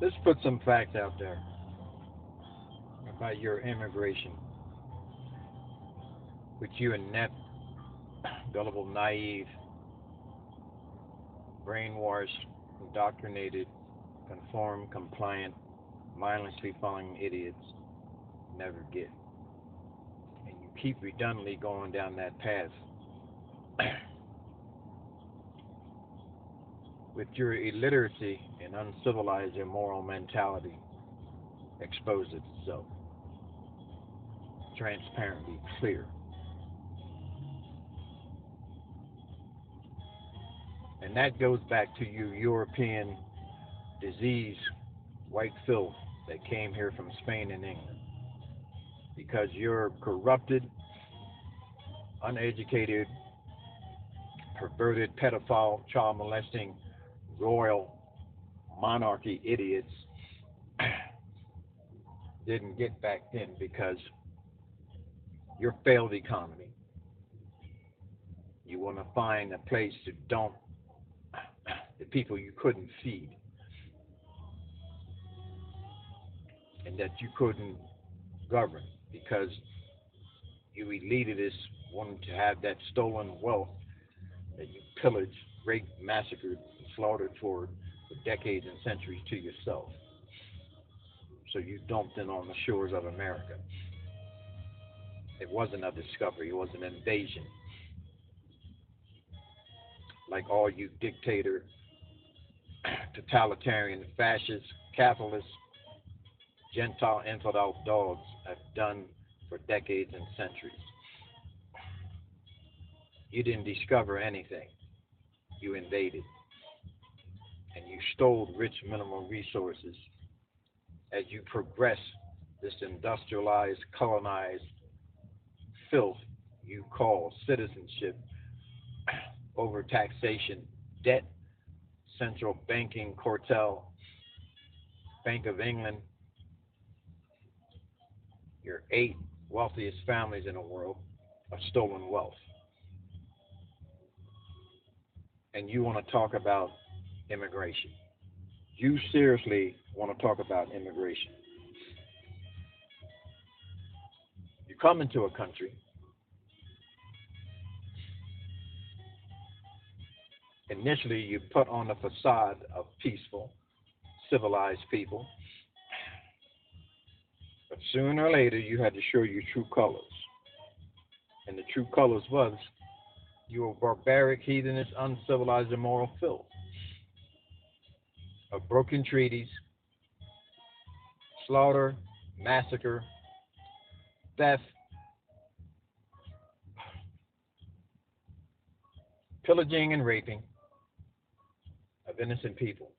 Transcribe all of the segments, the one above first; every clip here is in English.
Let's put some facts out there about your immigration, which you inept, gullible, naive, brainwashed, indoctrinated, conform, compliant, mindlessly following idiots never get. And you keep redundantly going down that path with your illiteracy and uncivilized immoral mentality exposes itself transparently clear. And that goes back to you European disease, white filth that came here from Spain and England. Because you're corrupted, uneducated, perverted, pedophile, child molesting, royal monarchy idiots didn't get back then because your failed economy. You want to find a place to dump the people you couldn't feed and that you couldn't govern because you elitists wanted to have that stolen wealth that you pillaged, raped, massacred, and slaughtered for decades and centuries to yourself. So you dumped it on the shores of America. It wasn't a discovery, it was an invasion. Like all you dictator, totalitarian, fascist, capitalist, Gentile, infidel dogs have done for decades and centuries. You didn't discover anything. You invaded. And you stole rich mineral resources as you progress this industrialized, colonized filth you call citizenship, over taxation, debt, central banking cartel, Bank of England, your 8 wealthiest families in the world of stolen wealth. And you want to talk about immigration. You seriously want to talk about immigration. You come into a country, initially you put on the facade of peaceful, civilized people, but sooner or later you had to show your true colors. And the true colors was you were barbaric, heathenish, uncivilized, immoral filth of broken treaties, slaughter, massacre, theft, pillaging, and raping of innocent people.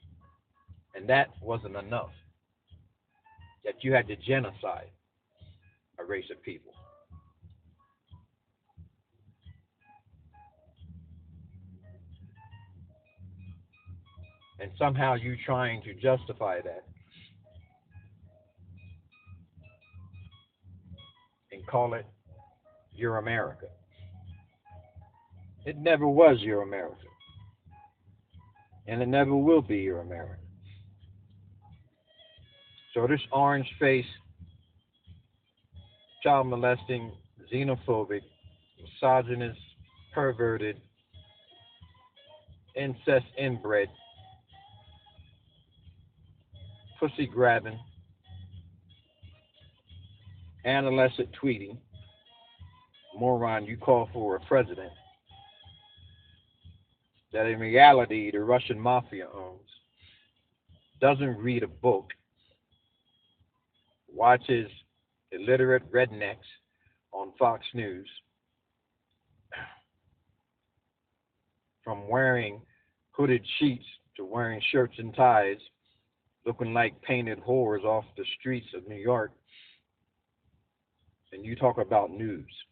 And that wasn't enough. That you had to genocide a race of people. And somehow you trying to justify that and call it your America. It never was your America. And it never will be your America. So this orange faced, child molesting, xenophobic, misogynist, perverted, incest inbred, pussy grabbing, adolescent tweeting, moron you call for a president that in reality the Russian mafia owns, doesn't read a book, watches illiterate rednecks on Fox News, from wearing hooded sheets to wearing shirts and ties, looking like painted whores off the streets of New York, and you talk about news,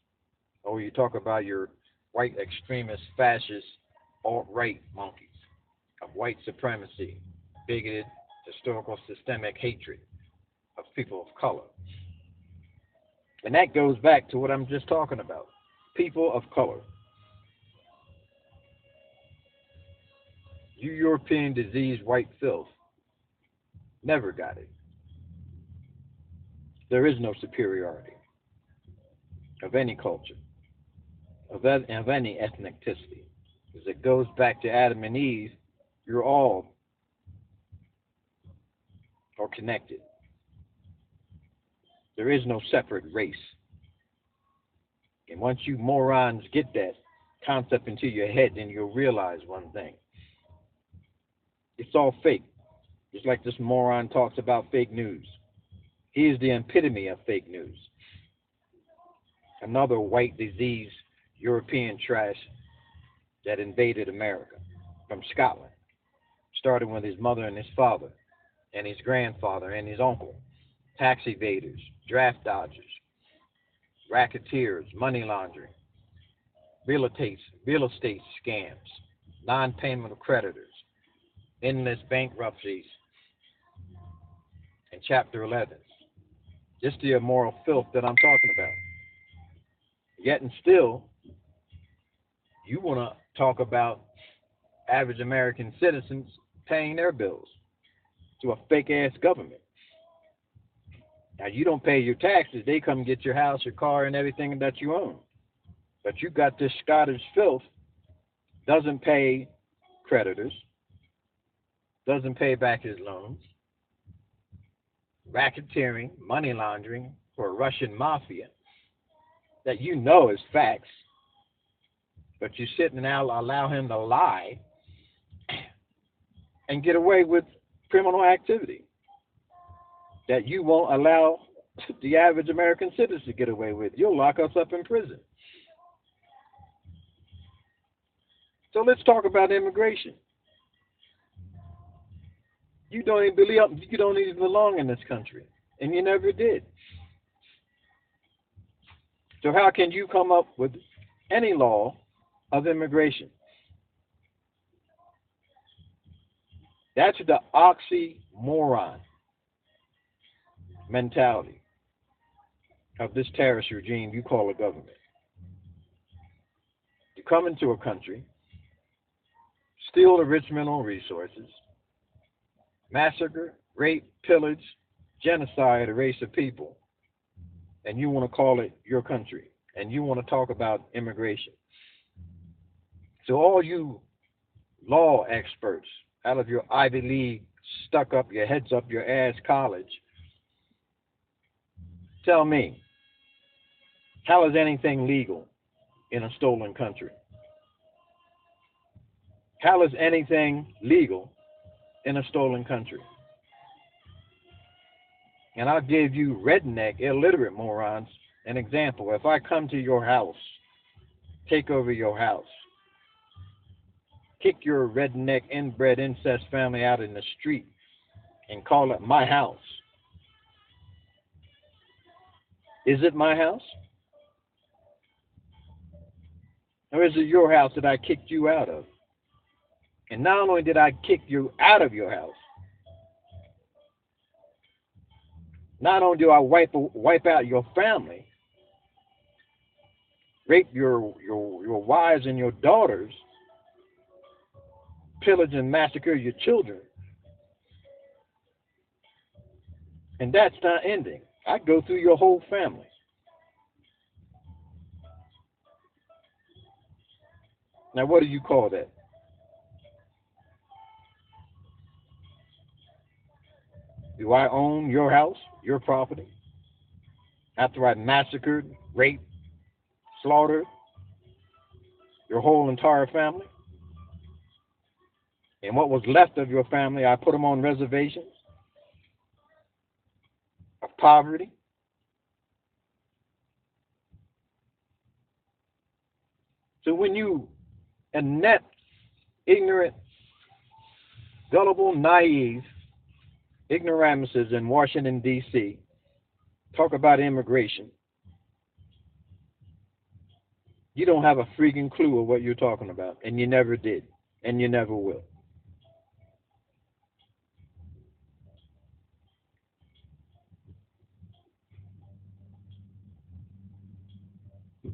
or you talk about your white extremist, fascist, alt-right monkeys of white supremacy, bigoted, historical, systemic hatred of people of color. And that goes back to what I'm just talking about. People of color. You European disease white filth Never got it. There is no superiority of any culture, of any ethnicity. As it goes back to Adam and Eve, you're all are connected. There is no separate race. And once you morons get that concept into your head, then you'll realize one thing. It's all fake. Just like this moron talks about fake news. He is the epitome of fake news. Another white disease, European trash that invaded America from Scotland. Started with his mother and his father and his grandfather and his uncle. Tax evaders, draft dodgers, racketeers, money laundering, real estate scams, non-payment of creditors, endless bankruptcies, and Chapter 11. Just the immoral filth that I'm talking about. Yet and still, you want to talk about average American citizens paying their bills to a fake-ass government. Now, you don't pay your taxes. They come get your house, your car, and everything that you own. But you got this Scottish filth, doesn't pay creditors, doesn't pay back his loans, racketeering, money laundering for a Russian mafia that you know is facts, but you sit and now allow him to lie and get away with criminal activity that you won't allow the average American citizen to get away with. You'll lock us up in prison. So let's talk about immigration. You don't even belong in this country, and you never did. So how can you come up with any law of immigration? That's the oxymoron mentality of this terrorist regime you call a government. You come into a country, steal the rich mineral resources, massacre, rape, pillage, genocide a race of people, and you want to call it your country, and you want to talk about immigration. So all you law experts out of your Ivy League, stuck up your heads up your ass college, tell me, how is anything legal in a stolen country? How is anything legal in a stolen country? And I'll give you redneck, illiterate morons an example. If I come to your house, take over your house, kick your redneck, inbred, incest family out in the street and call it my house, is it my house? Or is it your house that I kicked you out of? And not only did I kick you out of your house, not only do I wipe out your family, rape your wives and your daughters, pillage and massacre your children, and that's not ending. I go through your whole family. Now, what do you call that? Do I own your house, your property, after I massacred, raped, slaughtered your whole entire family? And what was left of your family, I put them on reservations of poverty? So when you inept, ignorant, gullible, naive ignoramuses in Washington, D.C. talk about immigration, you don't have a freaking clue of what you're talking about, and you never did, and you never will.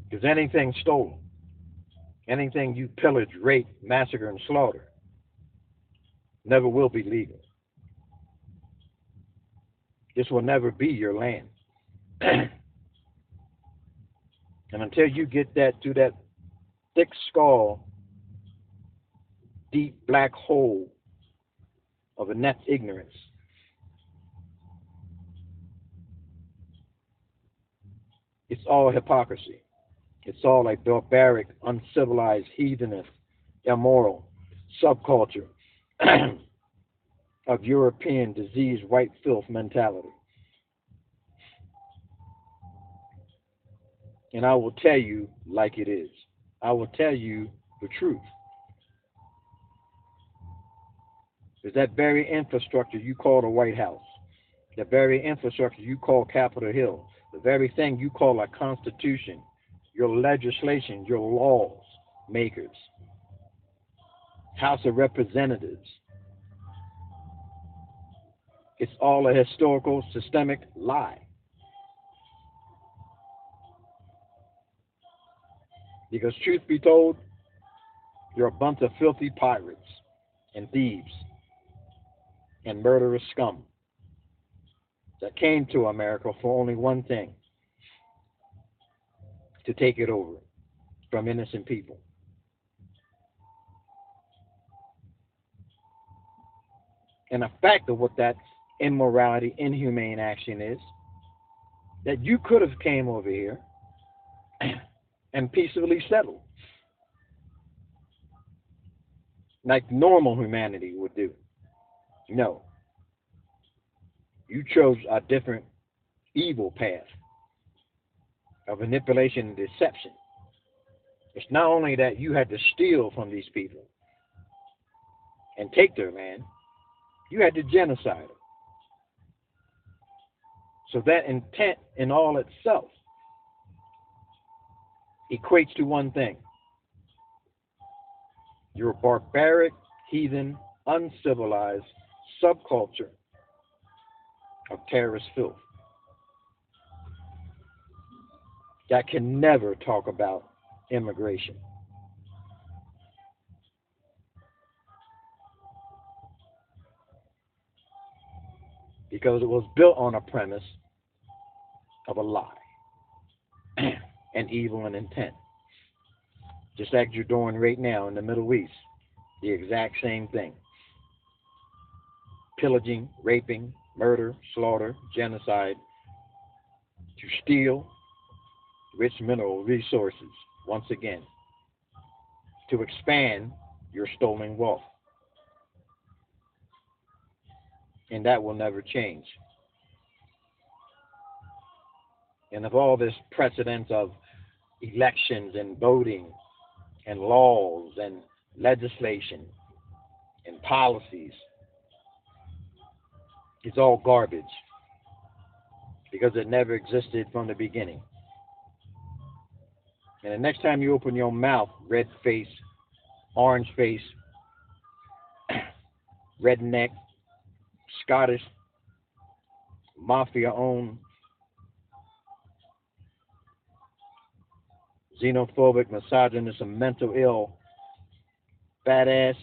Because anything stolen, anything you pillage, rape, massacre, and slaughter never will be legal. This will never be your land. And until you get that to that thick skull, deep black hole of inept ignorance, it's all hypocrisy. It's all like barbaric, uncivilized, heathenish, immoral subculture of European diseased white filth mentality. And I will tell you like it is. I will tell you the truth. Is that very infrastructure you call the White House, the very infrastructure you call Capitol Hill, the very thing you call a constitution, your legislation, your laws makers, House of Representatives. It's all a historical, systemic lie. Because truth be told, you're a bunch of filthy pirates and thieves and murderous scum that came to America for only one thing: to take it over from innocent people. And a fact of what that immorality, inhumane action is, that you could have came over here and peacefully settled, like normal humanity would do. No. You chose a different evil path of manipulation and deception. It's not only that you had to steal from these people and take their land, you had to genocide them. So that intent in all itself equates to one thing: you're a barbaric, heathen, uncivilized subculture of terrorist filth that can never talk about immigration. Because it was built on a premise of a lie and evil and intent. Just like you're doing right now in the Middle East, the exact same thing. Pillaging, raping, murder, slaughter, genocide, to steal rich mineral resources, once again, to expand your stolen wealth. And that will never change. And of all this precedence of elections and voting and laws and legislation and policies, it's all garbage, because it never existed from the beginning. And the next time you open your mouth, red face, orange face, redneck, Scottish, mafia-owned, xenophobic, misogynist, and mental ill, badass,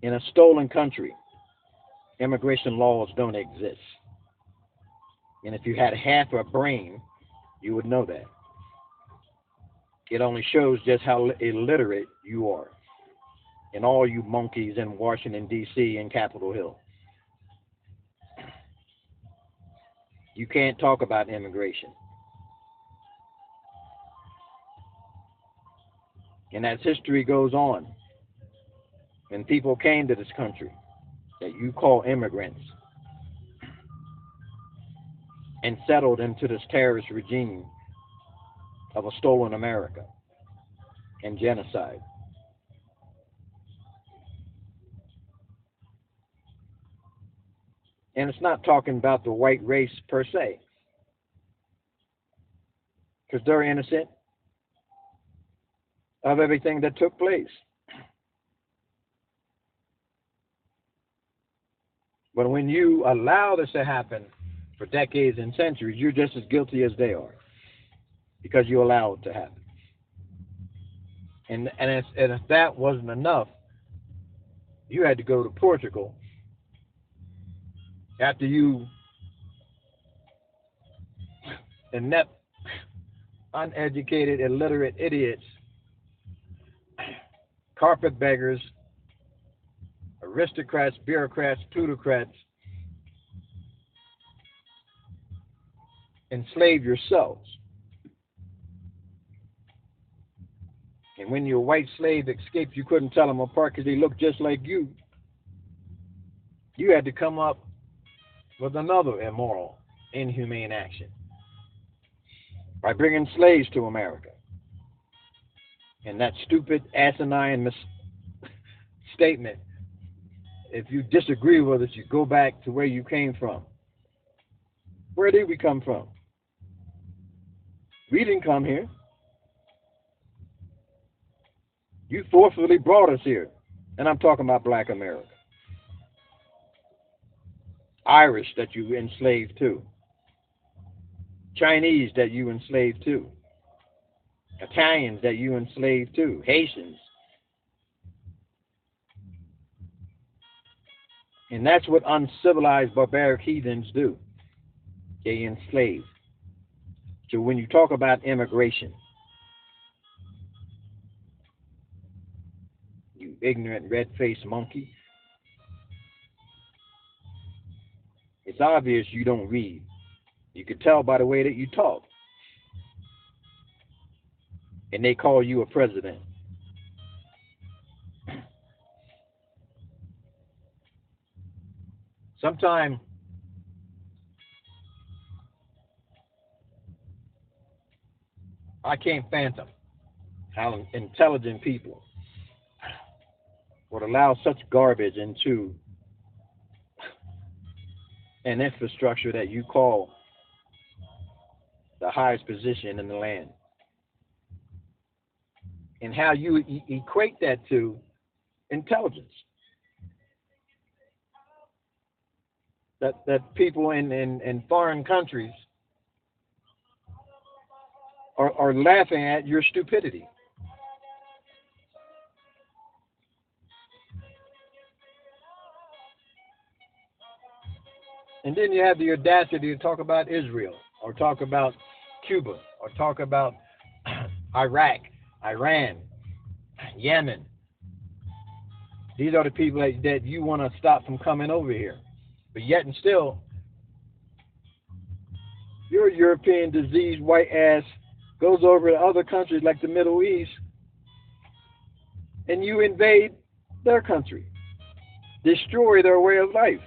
in a stolen country, immigration laws don't exist. And if you had half a brain, you would know that. It only shows just how illiterate you are, and all you monkeys in Washington, D.C. and Capitol Hill. You can't talk about immigration. And as history goes on, when people came to this country that you call immigrants and settled into this terrorist regime of a stolen America and genocide, and it's not talking about the white race per se, because they're innocent of everything that took place. But when you allow this to happen for decades and centuries, you're just as guilty as they are, because you allow it to happen. And if that wasn't enough, You had to go to Portugal after you inept, uneducated, illiterate idiots, carpetbaggers, aristocrats, bureaucrats, plutocrats, enslave yourselves. And when your white slave escaped, you couldn't tell them apart because they looked just like you. You had to come up with another immoral, inhumane action by bringing slaves to America. And that stupid, asinine statement, if you disagree with us, you go back to where you came from. Where did we come from? We didn't come here. You forcefully brought us here. And I'm talking about black America. Irish that you enslaved too. Chinese that you enslaved too. Italians that you enslaved too. Haitians. And that's what uncivilized barbaric heathens do. They enslave. So when you talk about immigration, you ignorant red-faced monkey, it's obvious you don't read. You could tell by the way that you talk. And they call you a president. Sometimes I can't fathom how intelligent people would allow such garbage into an infrastructure that you call the highest position in the land. And how you equate that to intelligence. That people in foreign countries are laughing at your stupidity. And then you have the audacity to talk about Israel, or talk about Cuba, or talk about Iraq, Iran, Yemen. These are the people that you want to stop from coming over here. But yet and still, your European diseased white ass goes over to other countries like the Middle East, and you invade their country, destroy their way of life.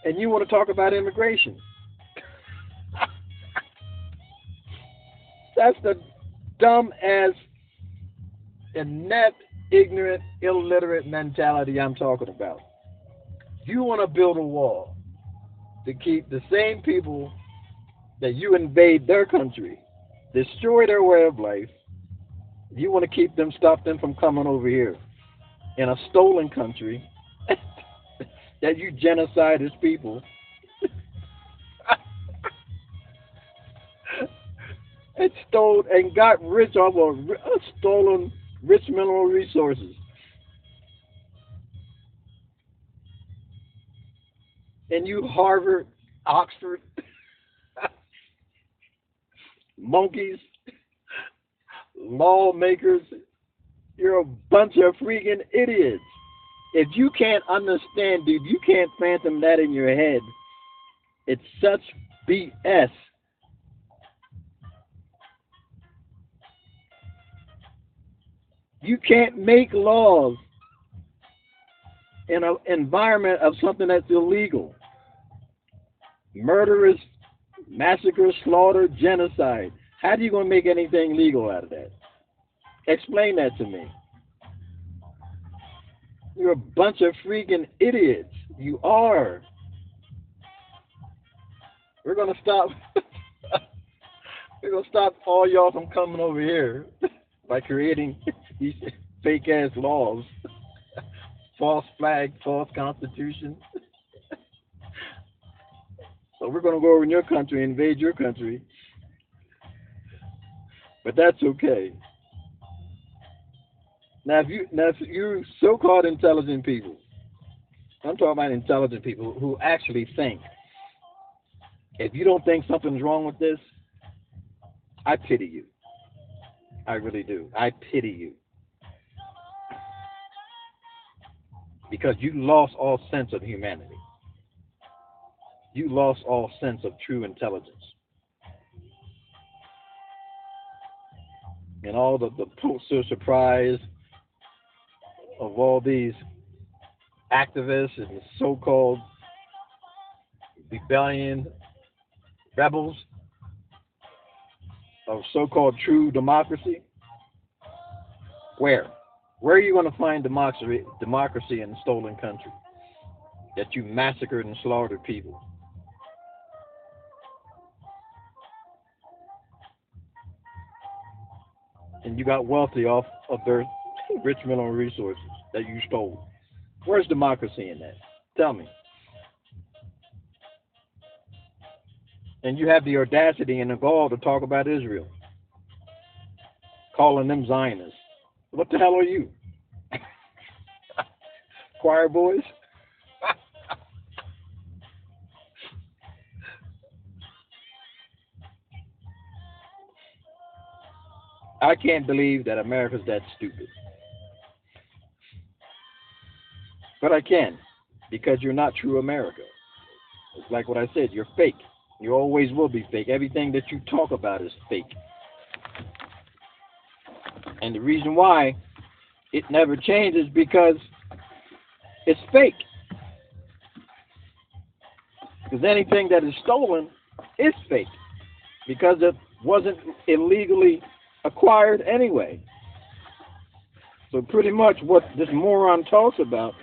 And you want to talk about immigration. That's the dumb ass, inept, ignorant, illiterate mentality I'm talking about. You want to build a wall to keep the same people that you invade their country, destroy their way of life. You want to keep them, stop them from coming over here in a stolen country that you genocide as people. And stole and got rich off of stolen rich mineral resources. And you Harvard, Oxford, monkeys, lawmakers, you're a bunch of freaking idiots. If you can't understand, dude, you can't fathom that in your head. It's such BS. You can't make laws in an environment of something that's illegal. Murderous, massacre, slaughter, genocide. How are you going to make anything legal out of that? Explain that to me. You're a bunch of freaking idiots. You are. We're going to stop. We're going to stop all y'all from coming over here by creating these fake ass laws. False flag, false constitution. So we're going to go over in your country, invade your country. But that's okay. If you so-called intelligent people, I'm talking about intelligent people who actually think. If you don't think something's wrong with this, I pity you. I really do. I pity you because you lost all sense of humanity. You lost all sense of true intelligence. And all the Pulitzer Prize of all these activists and so-called rebellion rebels of so-called true democracy. Where? Where are you going to find democracy in a stolen country that you massacred and slaughtered people? And you got wealthy off of their rich mineral resources that you stole. Where's democracy in that? Tell me. And you have the audacity and the gall to talk about Israel, calling them Zionists. What the hell are you? Choir boys? I can't believe that America's that stupid. But I can, because you're not true America. It's like what I said, you're fake. You always will be fake. Everything that you talk about is fake. And the reason why it never changes because it's fake. Because anything that is stolen is fake. Because it wasn't illegally acquired anyway. So pretty much what this moron talks about,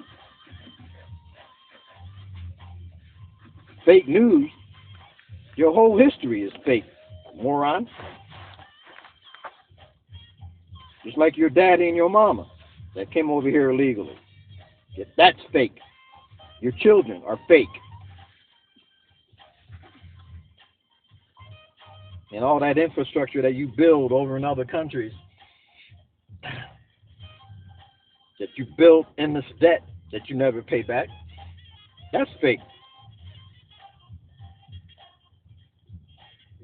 fake news, your whole history is fake, moron. Just like your daddy and your mama that came over here illegally. That's fake. Your children are fake. And all that infrastructure that you build over in other countries, that you built in this debt that you never pay back, that's fake.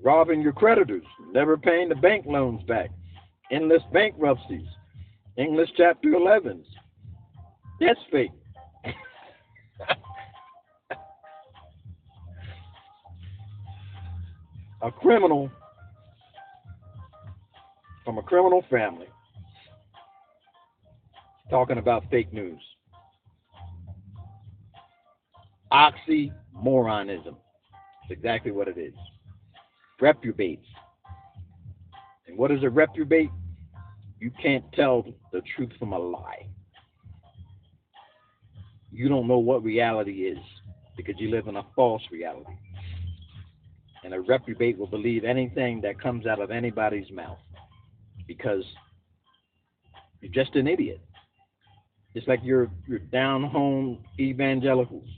Robbing your creditors, never paying the bank loans back, endless bankruptcies, English Chapter 11s, that's fake. A criminal from a criminal family talking about fake news. Oxymoronism. It's exactly what it is. Reprobates. And what is a reprobate? You can't tell the truth from a lie. You don't know what reality is because you live in a false reality. And a reprobate will believe anything that comes out of anybody's mouth because you're just an idiot. It's like you're down home evangelicals.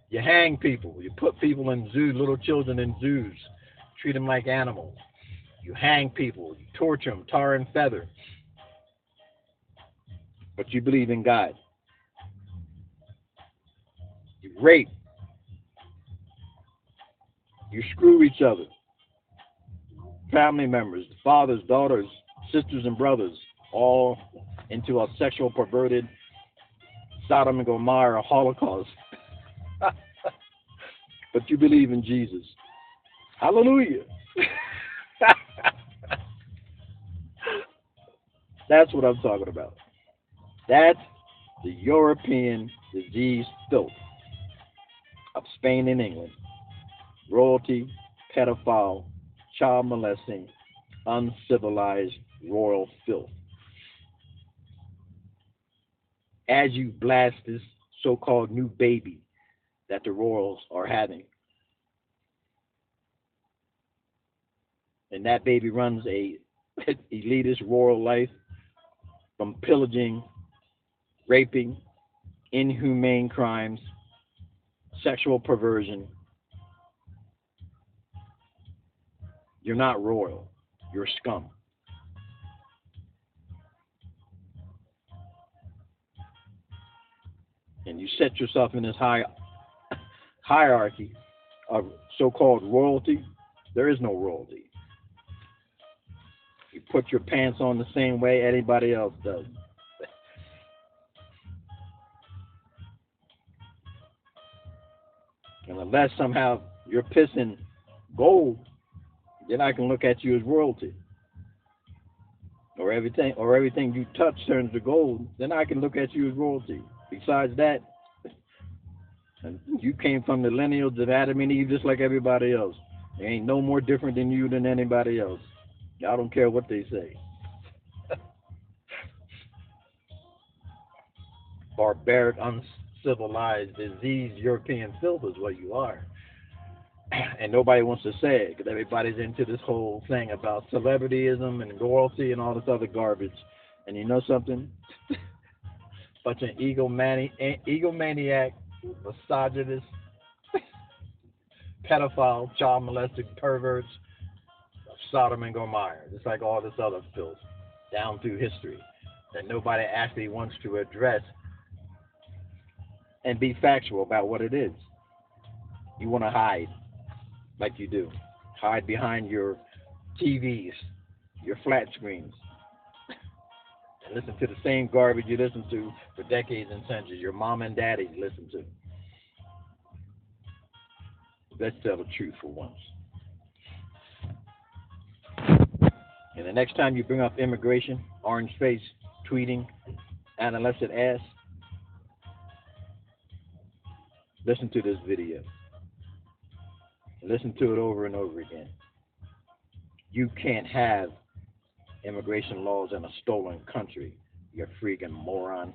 You hang people. You put people in zoos, little children in zoos. Treat them like animals. You hang people. You torture them, tar and feather. But you believe in God. You rape. You screw each other. Family members, fathers, daughters, sisters, and brothers, all into a sexual perverted Sodom and Gomorrah Holocaust. But you believe in Jesus. Hallelujah. That's what I'm talking about. That's the European disease filth of Spain and England. Royalty, pedophile, child molesting, uncivilized royal filth. As you blast this so-called new baby that the royals are having. And that baby runs a elitist royal life from pillaging, raping, inhumane crimes, sexual perversion. You're not royal. You're scum. And you set yourself in this hierarchy of so-called royalty. There is no royalty. You put your pants on the same way anybody else does. And unless somehow you're pissing gold, then I can look at you as royalty. Or everything you touch turns to gold, then I can look at you as royalty. Besides that, you came from the lineage of Adam and Eve just like everybody else. There ain't no more different than you than anybody else. I don't care what they say. Barbaric, uncivilized, diseased European filth is what you are. And nobody wants to say it because everybody's into this whole thing about celebrityism and royalty and all this other garbage. And you know something? Bunch of egomaniac, misogynist, pedophile, child molesting perverts of Sodom and Gomorrah. Just like all this other filth down through history that nobody actually wants to address and be factual about what it is. You want to hide like you do. Hide behind your TVs, your flat screens, and listen to the same garbage you listened to for decades and centuries. Your mom and daddy listen to. Let's tell the truth for once. And the next time you bring up immigration, orange face, tweeting, adolescent ass, listen to this video. Listen to it over and over again. You can't have immigration laws in a stolen country, you freaking moron.